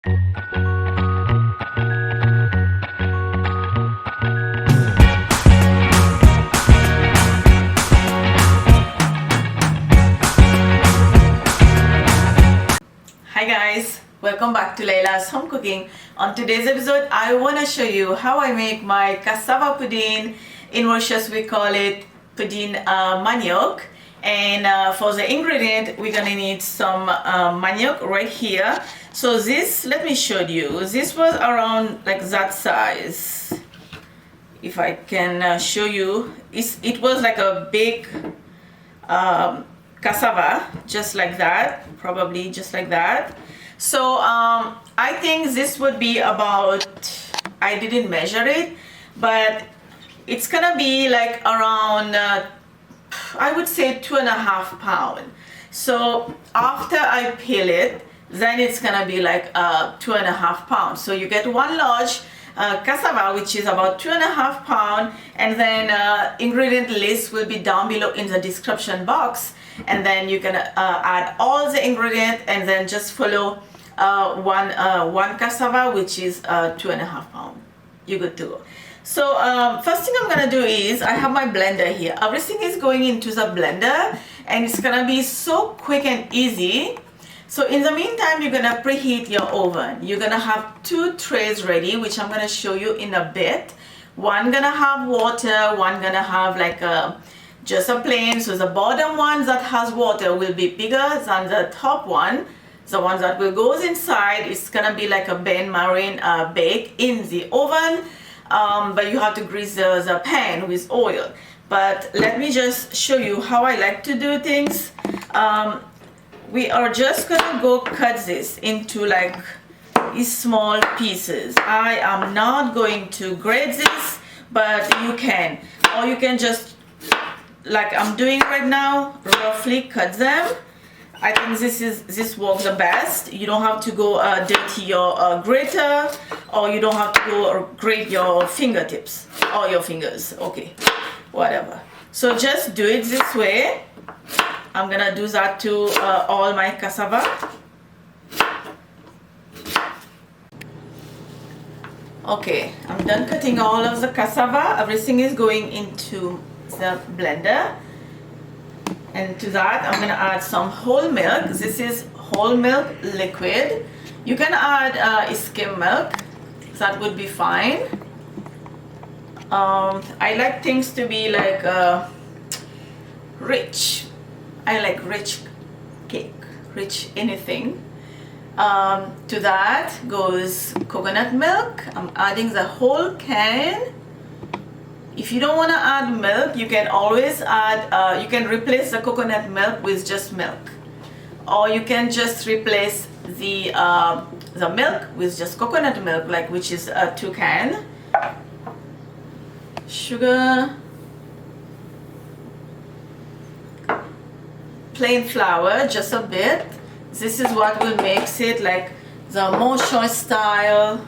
Hi guys, welcome back to Laila's home cooking. On today's episode I want to show you how I make my cassava poudine. In Mauritius we call it Poudine manioc. And for the ingredient we're gonna need some manioc right here. So this, let me show you, this was around like that size. If I can show you, it was like a big cassava, just like that, probably just like that. So I think this would be about, I didn't measure it, but it's gonna be like around I would say 2.5 pounds. So after I peel it, then it's gonna be like 2.5 pounds. So you get one large cassava, which is about 2.5 pounds, and then ingredient list will be down below in the description box, and then you can add all the ingredient and then just follow one cassava, which is 2.5 pounds. You're good to go. So first thing I'm gonna do is, I have my blender here. Everything is going into the blender and it's gonna be so quick and easy. So in the meantime, you're gonna preheat your oven. You're gonna have 2 trays ready, which I'm gonna show you in a bit. One gonna have water, one gonna have like just a plain. So the bottom one that has water will be bigger than the top one. The one that will go inside is gonna be like a bain-marie bake in the oven. But you have to grease the pan with oil. But let me just show you how I like to do things. We are just gonna go cut this into like these small pieces. I am not going to grate this, but you can, or you can just, like I'm doing right now, roughly cut them. I think this works the best. You don't have to go dirty your grater, or you don't have to go grate your fingertips or your fingers. Okay, whatever. So just do it this way. I'm gonna do that to all my cassava. Okay, I'm done cutting all of the cassava. Everything is going into the blender. And to that I'm gonna add some whole milk. This is whole milk liquid. You can add skim milk, that would be fine. I like things to be like rich. I like rich cake, rich anything. To that goes coconut milk. I'm adding the whole can. If you don't want to add milk, you can always add, you can replace the coconut milk with just milk. Or you can just replace the milk with just coconut milk, like which is 2 cans. Sugar. Plain flour, just a bit. This is what will make it like the Mauritius style.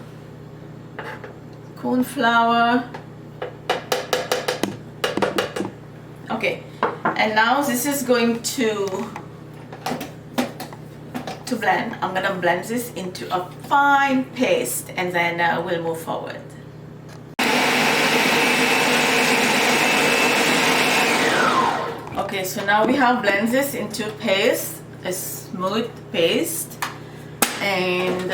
Cornflour. Okay, and now this is going to blend. I'm gonna blend this into a fine paste, and then we'll move forward. Okay, so now we have blended this into paste, a smooth paste, and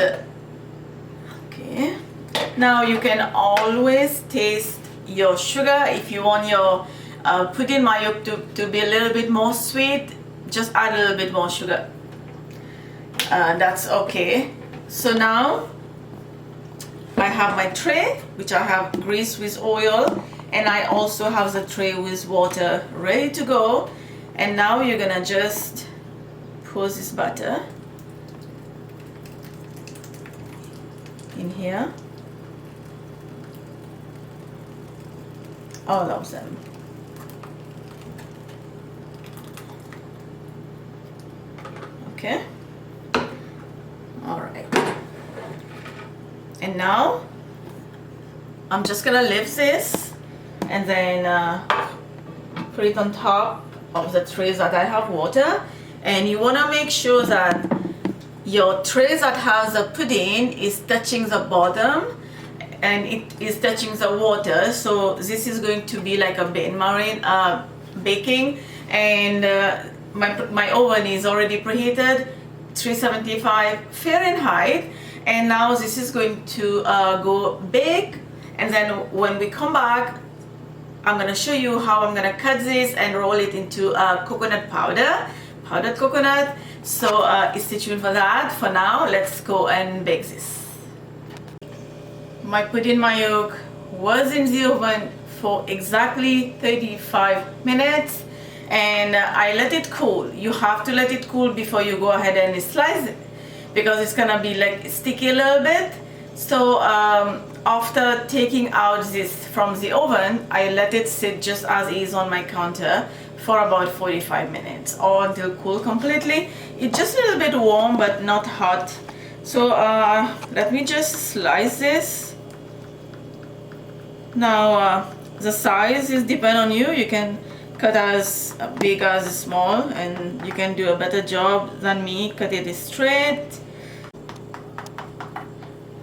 okay. Now you can always taste your sugar. If you want your Poudine manioc to be a little bit more sweet, just add a little bit more sugar. That's okay. So now I have my tray, which I have greased with oil, and I also have the tray with water ready to go. And now you're gonna just pour this butter in here, all of them. Okay, all right. And now I'm just gonna lift this and then put it on top of the trays that I have water. And you want to make sure that your tray that has a pudding is touching the bottom and it is touching the water, so this is going to be like a bain-marie baking. And my oven is already preheated 375 Fahrenheit, and now this is going to go bake. And then when we come back, I'm going to show you how I'm going to cut this and roll it into coconut powder, powdered coconut. So stay tuned for that. For now, let's go and bake this. My pudding manioc was in the oven for exactly 35 minutes, and I let it cool. You have to let it cool before you go ahead and slice it, because it's gonna be like sticky a little bit. So after taking out this from the oven, I let it sit just as is on my counter for about 45 minutes or until cool completely. It's just a little bit warm but not hot. So let me just slice this. Now the size is depend on you. You can cut as big as small, and you can do a better job than me. Cut it straight,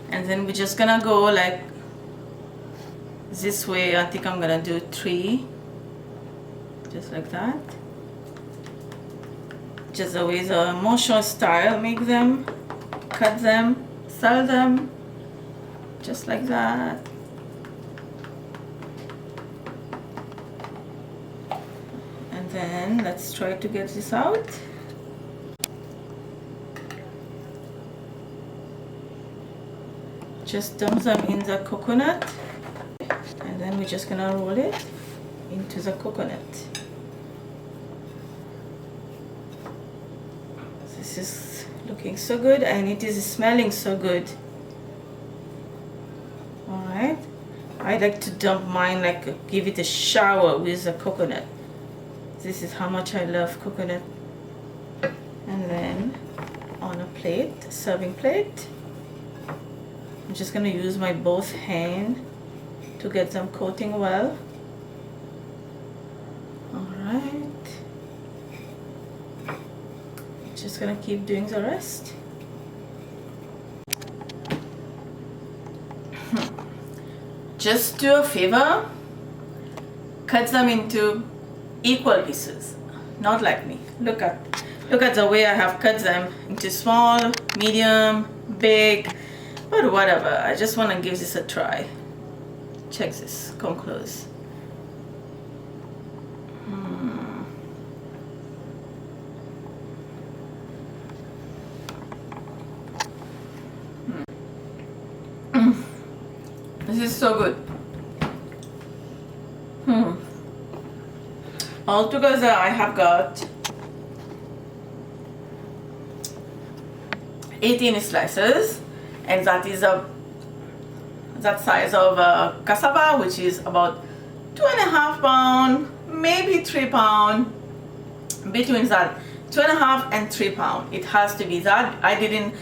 and then we're just gonna go like this way. I think I'm gonna do 3, just like that. Just the way the motion style make them, cut them, sell them, just like that. And then let's try to get this out. Just dump them in the coconut, and then we're just gonna roll it into the coconut. This is looking so good, and it is smelling so good. Alright, I like to dump mine, like give it a shower with the coconut. This is how much I love coconut. And then on a plate, serving plate, I'm just going to use my both hand to get them coating well. Alright. Just going to keep doing the rest. Just do a favor, cut them into equal pieces, not like me. Look at the way I have cut them into small, medium, big, but whatever. I just want to give this a try. Check this, come close. This is so good. Altogether, I have got 18 slices, and that is that size of cassava, which is about 2.5 pounds, maybe 3 pounds, between that 2.5 and 3 pounds. It has to be that. I didn't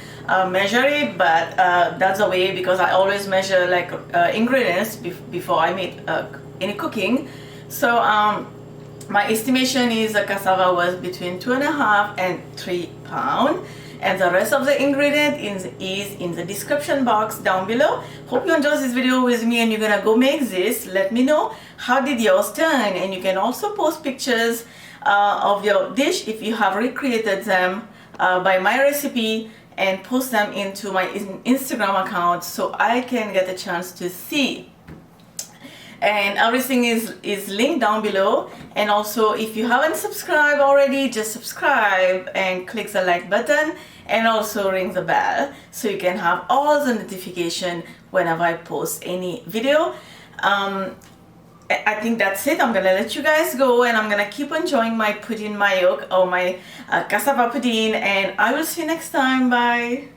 measure it, but that's the way, because I always measure like ingredients before I make any cooking. So my estimation is the cassava was between 2.5 and 3 pounds, and the rest of the ingredient is in the description box down below. Hope you enjoyed this video with me, and you're gonna go make this. Let me know how did yours turn, and you can also post pictures of your dish if you have recreated them by my recipe, and post them into my Instagram account so I can get a chance to see. And everything is linked down below. And also, if you haven't subscribed already, just subscribe and click the like button, and also ring the bell so you can have all the notification whenever I post any video. I think that's it. I'm gonna let you guys go, and I'm gonna keep enjoying my pudding manioc, or my cassava pudding, and I will see you next time. Bye.